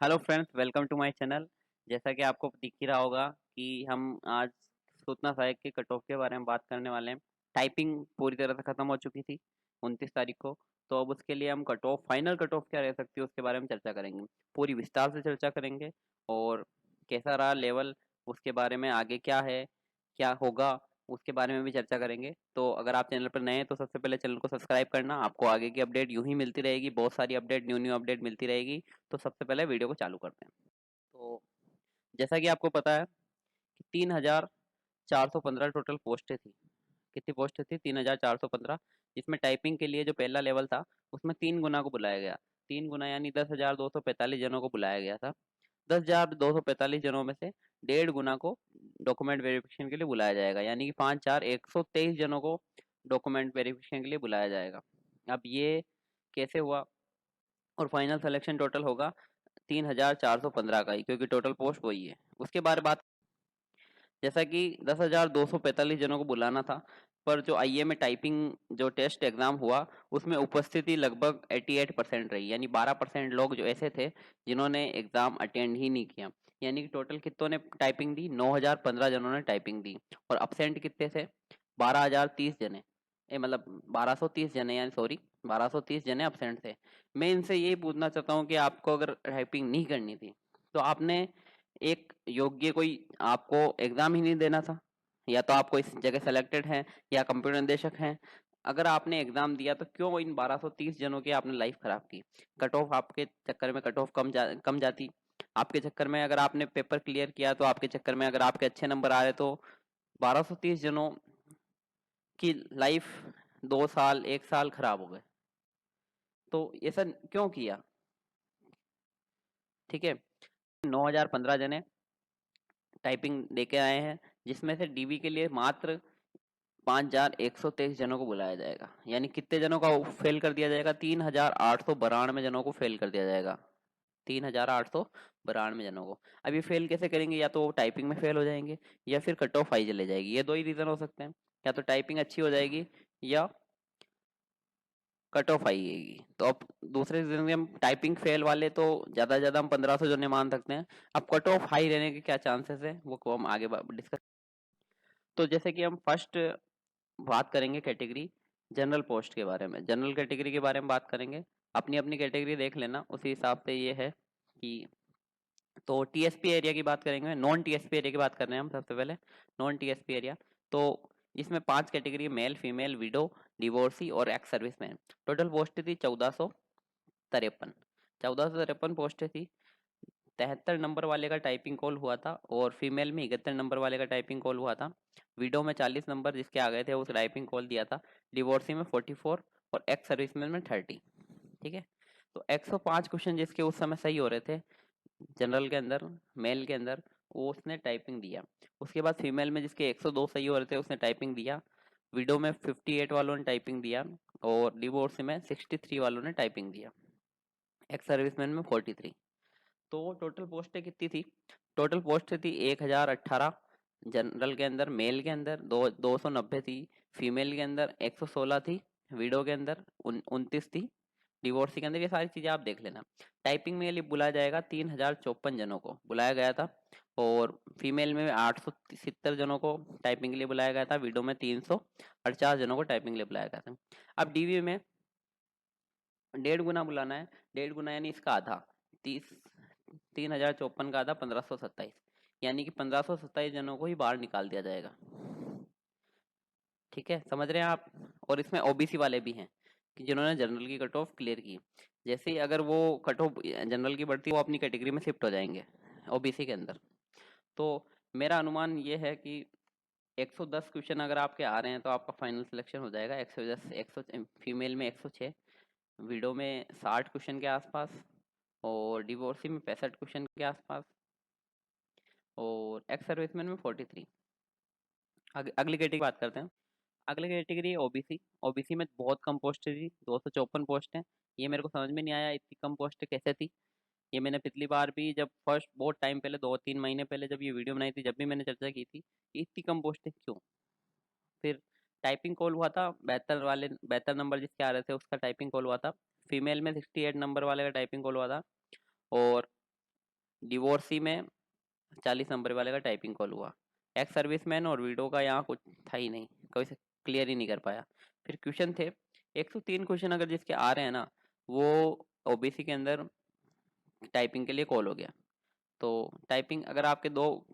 Hello friends, welcome to my channel. जैसा कि आपको दिख ही रहा होगा कि हम आज सूचना सहायक के कट ऑफ के बारे में बात करने वाले हैं। टाइपिंग पूरी तरह से ख़त्म हो चुकी थी 29 तारीख को। तो अब उसके लिए हम cut off, final cut off क्या रह सकती है उसके बारे में चर्चा करेंगे। पूरी विस्तार से चर्चा करेंगे और कैसा रहा लेवल, उसके बारे में आगे क्या है, क्या होगा, उसके बारे में भी चर्चा करेंगे। तो अगर आप चैनल पर नए हैं तो सबसे पहले चैनल को सब्सक्राइब करना। आपको आगे की अपडेट यूं ही मिलती रहेगी, बहुत सारी अपडेट, न्यू न्यू अपडेट मिलती रहेगी। तो सबसे पहले वीडियो को चालू करते हैं। तो जैसा कि आपको पता है कि 3415 टोटल पोस्टें थी। कितनी पोस्टें थी? 3415। जिसमें टाइपिंग के लिए जो पहला लेवल था उसमें 3 गुना को बुलाया गया। 3 गुना यानी 10,245 जनों को बुलाया गया था। 10,245 जनों में से 1.5 गुना को डॉक्यूमेंट वेरिफिकेशन के लिए बुलाया जाएगा, यानी कि 5,4,123 जनों को डॉक्यूमेंट वेरिफिकेशन के लिए बुलाया जाएगा। अब ये कैसे हुआ? और फाइनल सिलेक्शन टोटल होगा 3,415 का ही, क्योंकि टोटल पोस्ट वही है। उसके बारे बात, जैसा कि 10,245 जनों को बुलाना था, पर जो आईए में टाइपिंग जो टेस्ट एग्जाम हुआ उसमें उपस्थिति लगभग 88% रही, यानी 12% लोग जो ऐसे थे जिन्होंने एग्जाम अटेंड ही नहीं किया। यानी कि टोटल कितनों ने टाइपिंग दी? 9,015 जनों ने टाइपिंग दी। और अपसेंट कितने थे? 12,030 जने। मतलब 1230 जने, यानी सॉरी, 1230 जने अपसेंट थे। मैं इनसे यही पूछना चाहता हूँ कि आपको अगर टाइपिंग नहीं करनी थी तो आपने एक योग्य कोई, आपको एग्जाम ही नहीं देना था, या तो आप कोई जगह सेलेक्टेड हैं या कंप्यूटर निदेशक हैं। अगर आपने एग्जाम दिया तो क्यों इन 1230 जनों की आपने लाइफ खराब की? कट ऑफ आपके चक्कर में कट ऑफ कम जाती। आपके चक्कर में अगर आपने पेपर क्लियर किया तो आपके चक्कर में अगर आपके अच्छे नंबर आ रहे तो 1230 जनों की लाइफ 2 साल 1 साल खराब हो गए। तो ऐसा क्यों किया? ठीक है। 9,015 जने टाइपिंग देके आए हैं, जिसमें से डीबी के लिए मात्र 5,123 जनों को बुलाया जाएगा। यानी कितने जनों का फेल कर दिया जाएगा? 3,892 जनों को फेल कर दिया जाएगा। 3,892 जनों को। अब ये फेल कैसे करेंगे? या तो वो टाइपिंग में फेल हो जाएंगे या फिर कट ऑफ हाई चले जाएगी। ये दो ही रीजन हो सकते हैं, या तो टाइपिंग अच्छी हो जाएगी या कट ऑफ आएगी। तो अब दूसरे रीजन में हम टाइपिंग फेल वाले तो ज्यादा से ज्यादा हम 1,500 जने मान सकते हैं। अब कट ऑफ हाई रहने के क्या चांसेस है वो को हम आगे डिस्कस। तो जैसे कि हम फर्स्ट बात करेंगे कैटेगरी जनरल पोस्ट के बारे में, जनरल कैटेगरी के बारे में बात करेंगे। अपनी अपनी कैटेगरी देख लेना, उसी हिसाब से ये है कि, तो टीएसपी एरिया की बात करेंगे, नॉन टीएसपी एरिया की बात कर रहे हैं हम सबसे पहले। नॉन टीएसपी एरिया, तो इसमें 5 category: male, female, widow, divorcee और एक्स सर्विसमैन। टोटल पोस्ट थी 1453। 1453 पोस्ट थी। 73 नंबर वाले का टाइपिंग कॉल हुआ था और फीमेल में 71 नंबर वाले का टाइपिंग कॉल हुआ था। विडो में 40 नंबर जिसके आ गए थे उस टाइपिंग कॉल दिया था। डिवोर्सी में 44 और एक्स सर्विसमैन में 30। ठीक है। तो 105 क्वेश्चन जिसके उस समय सही हो रहे थे जनरल के अंदर, मेल के अंदर, वो उसने टाइपिंग दिया। उसके बाद फीमेल में जिसके 102 सही हो रहे थे उसने टाइपिंग दिया। विडो में 58 वालों ने टाइपिंग दिया और डिवोर्सी में 63 वालों ने टाइपिंग दिया। एक्स सर्विसमैन में 43। तो टोटल पोस्टें कितनी थी? टोटल पोस्ट थी 1,018 जनरल के अंदर। मेल के अंदर 290 थी। फीमेल के अंदर 116 थी। विडो के अंदर 29 थी। डिवोर्सी के अंदर, ये सारी चीजें आप देख लेना। टाइपिंग में लिए बुलाया जाएगा 3,054 जनों को बुलाया गया था। और फीमेल में 870 जनों को टाइपिंग के लिए बुलाया गया था। विडो में 348 जनों को टाइपिंग के लिए बुलाया गया था। अब डीवी में 1.5 गुना बुलाना है। 1.5 गुना यानी इसका आधा, 3,054 का आधा 1,527, यानी कि 1,527 जनों को ही बाहर निकाल दिया जाएगा। ठीक है, समझ रहे हैं आप? और इसमें ओबीसी वाले भी हैं कि जिन्होंने जनरल की कट ऑफ क्लियर की। जैसे ही अगर वो कट ऑफ जनरल की बढ़ती वो अपनी कैटेगरी में शिफ्ट हो जाएंगे ओबीसी के अंदर। तो मेरा अनुमान ये है कि 110 क्वेश्चन अगर आपके आ रहे हैं तो आपका फाइनल सिलेक्शन हो जाएगा। 110, 100 फीमेल में 106, विडो में 60 क्वेश्चन के आसपास, और डिवोर्सी में 65 क्वेश्चन के आसपास, और एक्स सर्विसमैन में 43। अगली कैटेगरी बात करते हैं। अगली कैटेगरी ओबीसी। ओबीसी में बहुत कम पोस्ट थी, 254 पोस्ट हैं। ये मेरे को समझ में नहीं आया इतनी कम पोस्ट कैसे थी। ये मैंने पिछली बार भी, जब फर्स्ट बहुत टाइम पहले, 2-3 महीने पहले जब ये वीडियो बनाई थी, जब भी मैंने चर्चा की थी कि इतनी कम पोस्ट क्यों। फिर टाइपिंग कॉल हुआ था 72 नंबर जिसके आ रहे थे उसका टाइपिंग कॉल हुआ था। फीमेल में 68 नंबर वाले का टाइपिंग कॉल हुआ था। और डिवोर्सी में 40 नंबर वाले का टाइपिंग कॉल हुआ। एक्स सर्विसमैन और विडो का यहाँ कुछ था ही नहीं, कोई से क्लियर ही नहीं कर पाया। फिर क्वेश्चन थे 103 क्वेश्चन अगर जिसके आ रहे हैं ना, वो ओबीसी के अंदर टाइपिंग के लिए कॉल हो गया। तो टाइपिंग अगर आपके दो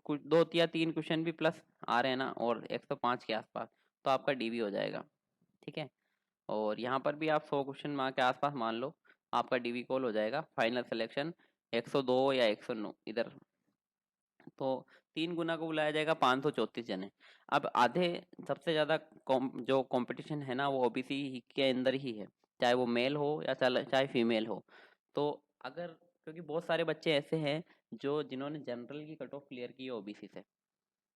या तीन क्वेश्चन भी प्लस आ रहे हैं ना, और 105 के आसपास, तो आपका डीवी हो जाएगा। ठीक है, और यहाँ पर भी आप 100 क्वेश्चन मार्क के आसपास मान लो, आपका डीवी कॉल हो जाएगा। फाइनल सिलेक्शन 102 या 109 इधर, तो 3 गुना को बुलाया जाएगा 534 जने। अब आधे सबसे ज़्यादा जो कंपटीशन है ना, वो ओबीसी के अंदर ही है, चाहे वो मेल हो या चाहे फीमेल हो। तो अगर, क्योंकि बहुत सारे बच्चे ऐसे हैं जो जिन्होंने जनरल की कट ऑफ क्लियर की है ओबीसी से,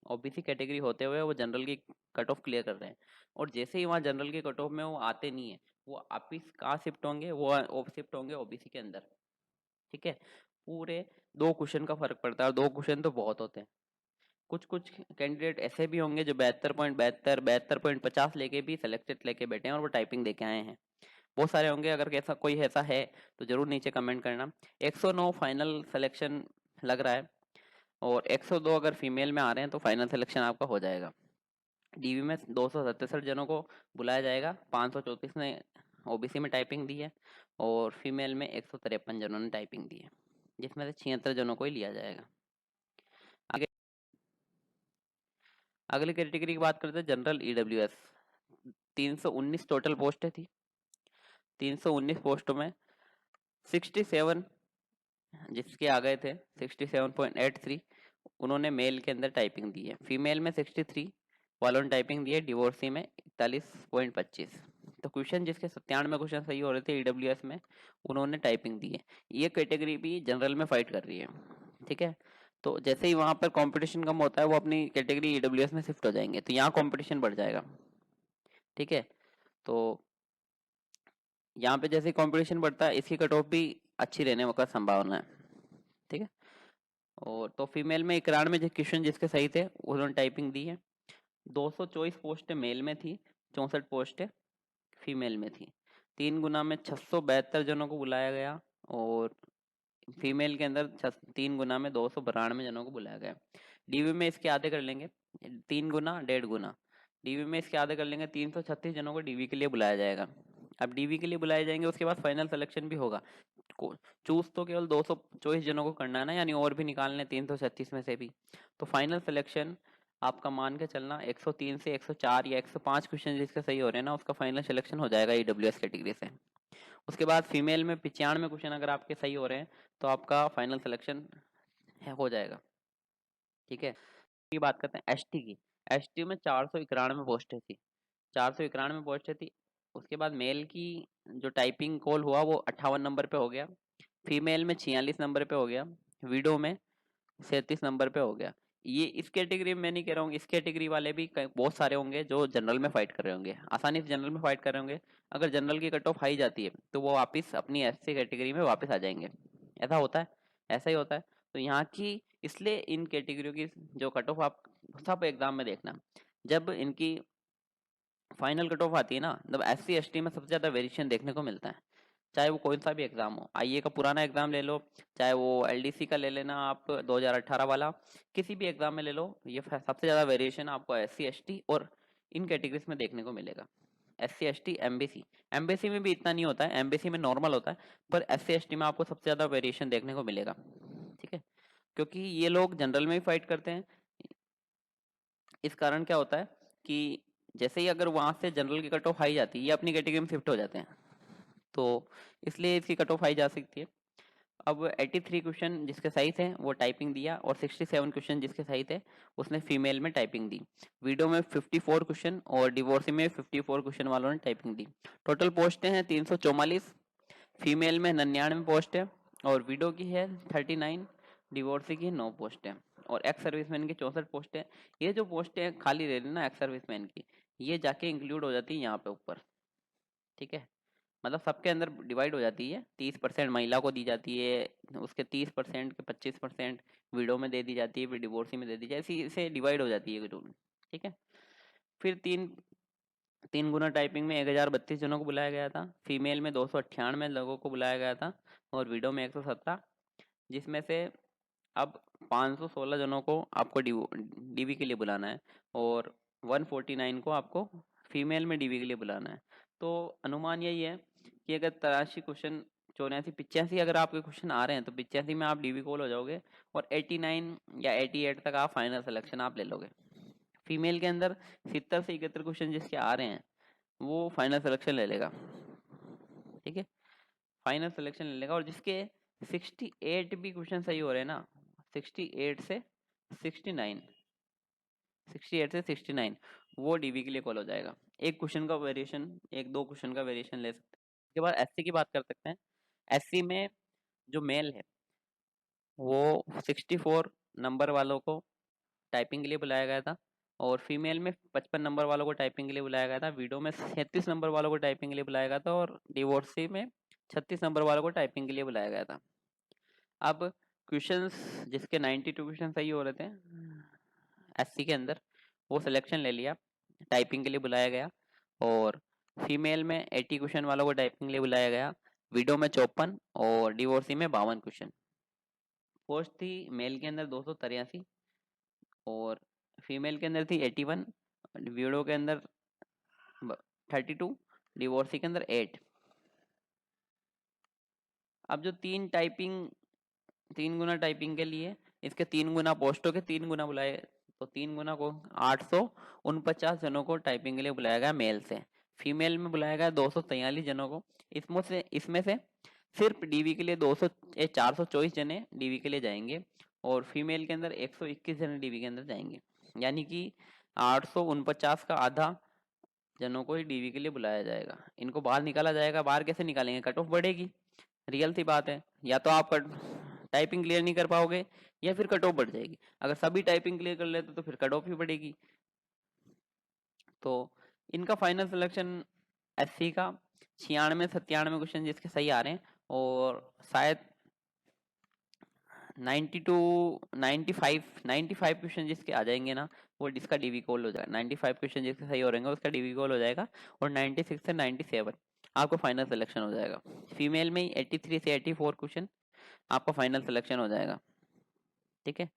ओबीसी कैटेगरी होते हुए वो जनरल की कट ऑफ क्लियर कर रहे हैं, और जैसे ही वहाँ जनरल की कट ऑफ में वो आते नहीं है, वो वापिस कहाँ शिफ्ट होंगे, वो शिफ्ट होंगे ओबीसी के अंदर। ठीक है, पूरे 2 क्वेश्चन का फर्क पड़ता है, और 2 क्वेश्चन तो बहुत होते हैं। कुछ कुछ कैंडिडेट ऐसे भी होंगे जो 72.50 लेके भी सिलेक्टेड लेके बैठे हैं और वो टाइपिंग देके आए हैं। बहुत सारे होंगे, अगर ऐसा कोई ऐसा है तो जरूर नीचे कमेंट करना। 109 फाइनल सिलेक्शन लग रहा है, और 102 अगर फीमेल में आ रहे हैं तो फाइनल सिलेक्शन आपका हो जाएगा। डीवी में 267 जनों को बुलाया जाएगा, 534 ने ओबीसी में टाइपिंग दी है, और फीमेल में 153 जनों ने टाइपिंग दी है, जिसमें से 76 जनों को ही लिया जाएगा। आगे अगली कैटेगरी की बात करते हैं, जनरल ईडब्ल्यूएस। 319 टोटल पोस्टें थी। 319 पोस्टों में 67 जिसके आ गए थे 67.83, उन्होंने मेल के अंदर टाइपिंग दी है। फीमेल में 63 वालों ने टाइपिंग दी है। डिवोर्सी में 41.25। तो क्वेश्चन जिसके 97 क्वेश्चन सही हो रहे थे ईडब्ल्यूएस में, उन्होंने टाइपिंग दी है। ये कैटेगरी भी जनरल में फाइट कर रही है। ठीक है, तो जैसे ही वहां पर कंपटीशन कम होता है, वो अपनी कैटेगरी ईडब्ल्यूएस में शिफ्ट हो जाएंगे, तो यहाँ कंपटीशन बढ़ जाएगा। ठीक है, तो यहाँ पे जैसे कंपटीशन बढ़ता है, इसकी कट ऑफ भी अच्छी रहने का संभावना है। ठीक है, और तो फीमेल में 91 जो क्वेश्चन जिसके सही थे उन्होंने टाइपिंग दी है। 224 पोस्टें मेल में थी, 64 पोस्टें फीमेल में थी। 3 गुना में 672 जनों को बुलाया गया, और फीमेल के अंदर 3 गुना में 292 जनों को बुलाया गया। डीवी में इसके आधे कर लेंगे, 3 गुना 1.5 गुना। डीवी में इसके आधे कर लेंगे, 336 जनों को डीवी के लिए बुलाया जाएगा। अब डीवी के लिए बुलाए जाएंगे, उसके बाद फाइनल सिलेक्शन भी होगा। चूज तो केवल 224 जनों को करना है ना, यानी और भी निकालने 336 में से भी। तो फाइनल सिलेक्शन आपका मान के चलना 103 से 104 या 105 क्वेश्चन जिसके सही हो रहे हैं ना, उसका फाइनल सिलेक्शन हो जाएगा ईडब्ल्यूएस कैटेगरी से। उसके बाद फीमेल में 95 क्वेश्चन अगर आपके सही हो रहे हैं, तो आपका फाइनल सिलेक्शन हो जाएगा। ठीक है, की बात करते हैं एसटी की। एसटी में 491 पोस्टें थी, 491 पोस्टें थी। उसके बाद मेल की जो टाइपिंग कॉल हुआ वो 58 नंबर पे हो गया। फीमेल में 46 नंबर पे हो गया। विडो में 37 नंबर पे हो गया। ये इस कैटेगरी में मैं नहीं कह रहा हूँ, इस कैटेगरी वाले भी बहुत सारे होंगे जो जनरल में फाइट कर रहे होंगे, आसानी से जनरल में फाइट कर रहे होंगे। अगर जनरल की कट ऑफ हाई जाती है तो वो वापस अपनी एससी कैटेगरी में वापस आ जाएंगे। ऐसा होता है, ऐसा ही होता है। तो यहाँ की इसलिए इन कैटेगरियों की जो कट ऑफ आप सब एग्जाम में देखना, जब इनकी फाइनल कट ऑफ आती है ना, तब एससी एसटी में सबसे ज्यादा वेरिएशन देखने को मिलता है। चाहे वो कोई सा भी एग्जाम हो, आईए का पुराना एग्जाम ले लो, चाहे वो एलडीसी का ले लेना आप 2018 वाला, किसी भी एग्जाम में ले लो, ये सबसे ज्यादा वेरिएशन आपको एससी एसटी और इन कैटेगरीज में देखने को मिलेगा। एससी एसटी एमबीसी, एमबीसी में भी इतना नहीं होता है, एमबीसी में नॉर्मल होता है, पर एससी एसटी में आपको सबसे ज्यादा वेरिएशन देखने को मिलेगा। ठीक है, क्योंकि ये लोग जनरल में भी फाइट करते हैं। इस कारण क्या होता है कि जैसे ही अगर वहां से जनरल की कट ऑफ हाई जाती है, ये अपनी कैटेगरी में शिफ्ट हो जाते हैं, तो इसलिए इसकी कट ऑफ हाई जा सकती है। अब 83 क्वेश्चन जिसके सही थे वो टाइपिंग दिया, और 67 क्वेश्चन जिसके सही थे उसने फीमेल में टाइपिंग दी। वीडियो में 54 क्वेश्चन और डिवोर्सी में 54 क्वेश्चन वालों ने टाइपिंग दी। टोटल पोस्टें हैं 344, फीमेल में 99 पोस्ट है, और वीडो की है 39, डिवोर्सी की 9 पोस्ट है, और एक्स सर्विसमैन की 64 पोस्ट है। ये जो पोस्टें खाली रह रही ना एक्स सर्विसमैन की, ये जाके इंक्लूड हो जाती है यहाँ पे ऊपर। ठीक है, मतलब सबके अंदर डिवाइड हो जाती है। 30% महिला को दी जाती है, उसके 30% के 25% विडो में दे दी जाती है, फिर डिवोर्सी में दे दी जाती है, ऐसे डिवाइड हो जाती है रूल। ठीक है, फिर तीन तीन गुना टाइपिंग में 1032 जनों को बुलाया गया था। फीमेल में 298 लोगों को बुलाया गया था, और विडो में 117, जिसमें से अब 516 जनों को आपको डीवी के लिए बुलाना है और 149 को आपको फीमेल में डीवी के लिए बुलाना है। तो अनुमान यही है कि अगर 83 क्वेश्चन 84 85 अगर आपके क्वेश्चन आ रहे हैं तो 85 में आप डीवी कॉल हो जाओगे और 89 या 88 तक आप फाइनल सिलेक्शन आप ले लोगे। फीमेल के अंदर 70 से 71 क्वेश्चन जिसके आ रहे हैं वो फाइनल सिलेक्शन ले लेगा, ठीक है, फाइनल सिलेक्शन ले लेगा। और जिसके 68 भी क्वेश्चन सही हो रहे हैं ना, 68 से 69 68 से 69 वो डीवी के लिए कॉल हो जाएगा। एक क्वेश्चन का वेरिएशन, एक दो क्वेश्चन का वेरिएशन ले सकते हैं। उसके बाद एससी की बात कर सकते हैं। एससी में जो मेल है वो 64 नंबर वालों को टाइपिंग के लिए बुलाया गया था और फीमेल में 55 नंबर वालों को टाइपिंग के लिए बुलाया गया था। विडो में 37 नंबर वालों को टाइपिंग के लिए बुलाया गया था और डिवोर्सी में 36 नंबर वालों को टाइपिंग के लिए बुलाया गया था। अब क्वेश्चंस जिसके 92 क्वेश्चन सही हो रहे थे एससी के अंदर वो सिलेक्शन ले लिया, टाइपिंग के लिए बुलाया गया। और फीमेल में 80 क्वेश्चन वालों को टाइपिंग के लिए बुलाया गया, विडो में 54 और डिवोर्सी में 52 क्वेश्चन। पोस्ट थी मेल के अंदर 283 और फीमेल के अंदर थी 81, विडो के अंदर 32, डिवोर्सी के अंदर 8। अब जो तीन गुना टाइपिंग के लिए इसके 3 गुना पोस्टों के 3 गुना बुलाए, तो 3 गुना को 849 जनों को टाइपिंग के लिए बुलाया गया मेल से। फीमेल में बुलाया गया 243 जनों को। इसमें से सिर्फ डीवी के लिए 424 जने डीवी के लिए जाएंगे और फीमेल के अंदर 121 जने डीवी के अंदर जाएंगे, यानी कि 849 का आधा जनों को ही डीवी के लिए बुलाया जाएगा। इनको बाहर निकाला जाएगा। बाहर कैसे निकालेंगे? कट ऑफ बढ़ेगी, रियल सी बात है। या तो आप टाइपिंग क्लियर नहीं कर पाओगे या फिर कट ऑफ बढ़ जाएगी। अगर सभी टाइपिंग क्लियर कर लेते तो फिर कट ऑफ ही बढ़ेगी। तो इनका फाइनल सिलेक्शन एससी का 96-97 क्वेश्चन जिसके सही आ रहे हैं और शायद 95 क्वेश्चन जिसके आ जाएंगे ना वो जिसका डीवी कॉल हो जाएगा। 95 क्वेश्चन जिसके सही हो रहेंगे उसका डीवी कॉल हो जाएगा और 96 से 97 आपको फाइनल सिलेक्शन हो जाएगा। फीमेल में 83 से 84 क्वेश्चन आपका फाइनल सिलेक्शन हो जाएगा, ठीक है।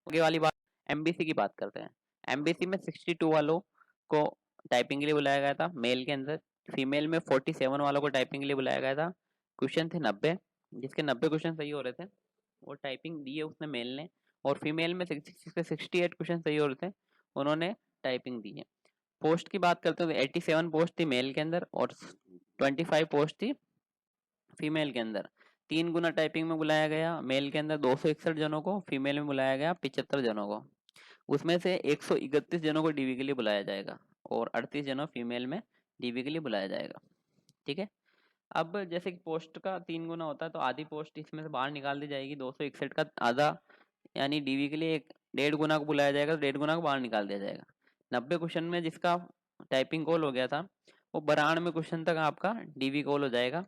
आगे वाली बात एमबीसी की बात करते हैं। एमबीसी में 62 वालों को टाइपिंग के लिए बुलाया गया था मेल के अंदर। फीमेल में 47 वालों को टाइपिंग के लिए बुलाया गया था। क्वेश्चन थे 90, जिसके 90 क्वेश्चन सही हो रहे थे वो टाइपिंग दी है उसने मेल ने। और फीमेल में 68 क्वेश्चन सही हो रहे थे, उन्होंने टाइपिंग दी है। पोस्ट की बात करते हैं तो 87 पोस्ट थी मेल के अंदर और 25 पोस्ट थी फीमेल के अंदर। 3 गुना टाइपिंग में बुलाया गया मेल के अंदर 261 जनों को, फीमेल में बुलाया गया 75 जनों को। उसमें से 131 जनों को डीवी के लिए बुलाया जाएगा और 38 जनों फीमेल में डीवी के लिए बुलाया जाएगा, ठीक है। अब जैसे कि पोस्ट का 3 गुना होता है तो आधी पोस्ट इसमें से बाहर निकाल दी जाएगी। 261 का आधा यानी डीवी के लिए 1.5 गुना को बुलाया जाएगा तो 1.5 गुना को बाहर निकाल दिया जाएगा। 90 क्वेश्चन में जिसका टाइपिंग कॉल हो गया था वो 92 क्वेश्चन तक आपका डीवी कॉल हो जाएगा।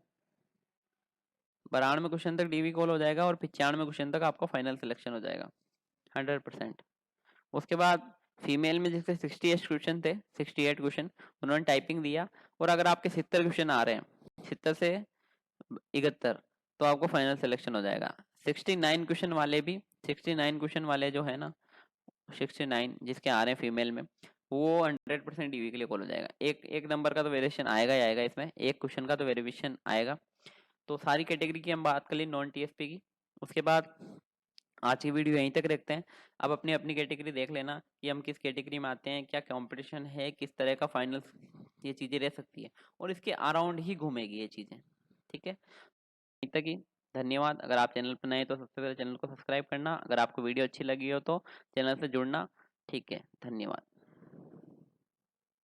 92 क्वेश्चन तक डीवी कॉल हो जाएगा और 95 क्वेश्चन तक आपका फाइनल सिलेक्शन हो जाएगा 100%। उसके बाद फीमेल में जिसके 68 क्वेश्चन थे, 68 क्वेश्चन उन्होंने टाइपिंग दिया। और अगर आपके 70 क्वेश्चन आ रहे हैं, 70 से 71, तो आपको फाइनल सिलेक्शन हो जाएगा। 69 क्वेश्चन वाले भी, 69 क्वेश्चन वाले जो है ना, 69 जिसके आ रहे हैं फीमेल में, वो 100% डीवी के लिए कॉल हो जाएगा। एक एक नंबर का तो वेरिएशन आएगा ही आएगा, इसमें एक क्वेश्चन का तो वेरिएशन आएगा। तो सारी कैटेगरी की हम बात कर ली नॉन टीएसपी की। उसके बाद आज की वीडियो यहीं तक रखते हैं। अब अपनी अपनी कैटेगरी देख लेना कि हम किस कैटेगरी में आते हैं, क्या कंपटीशन है, किस तरह का फाइनल ये चीज़ें रह सकती है और इसके अराउंड ही घूमेगी ये चीज़ें, ठीक है। यहीं तक ही। धन्यवाद। अगर आप चैनल पर नए तो सबसे पहले चैनल को सब्सक्राइब करना, अगर आपको वीडियो अच्छी लगी हो तो चैनल से जुड़ना, ठीक है। धन्यवाद।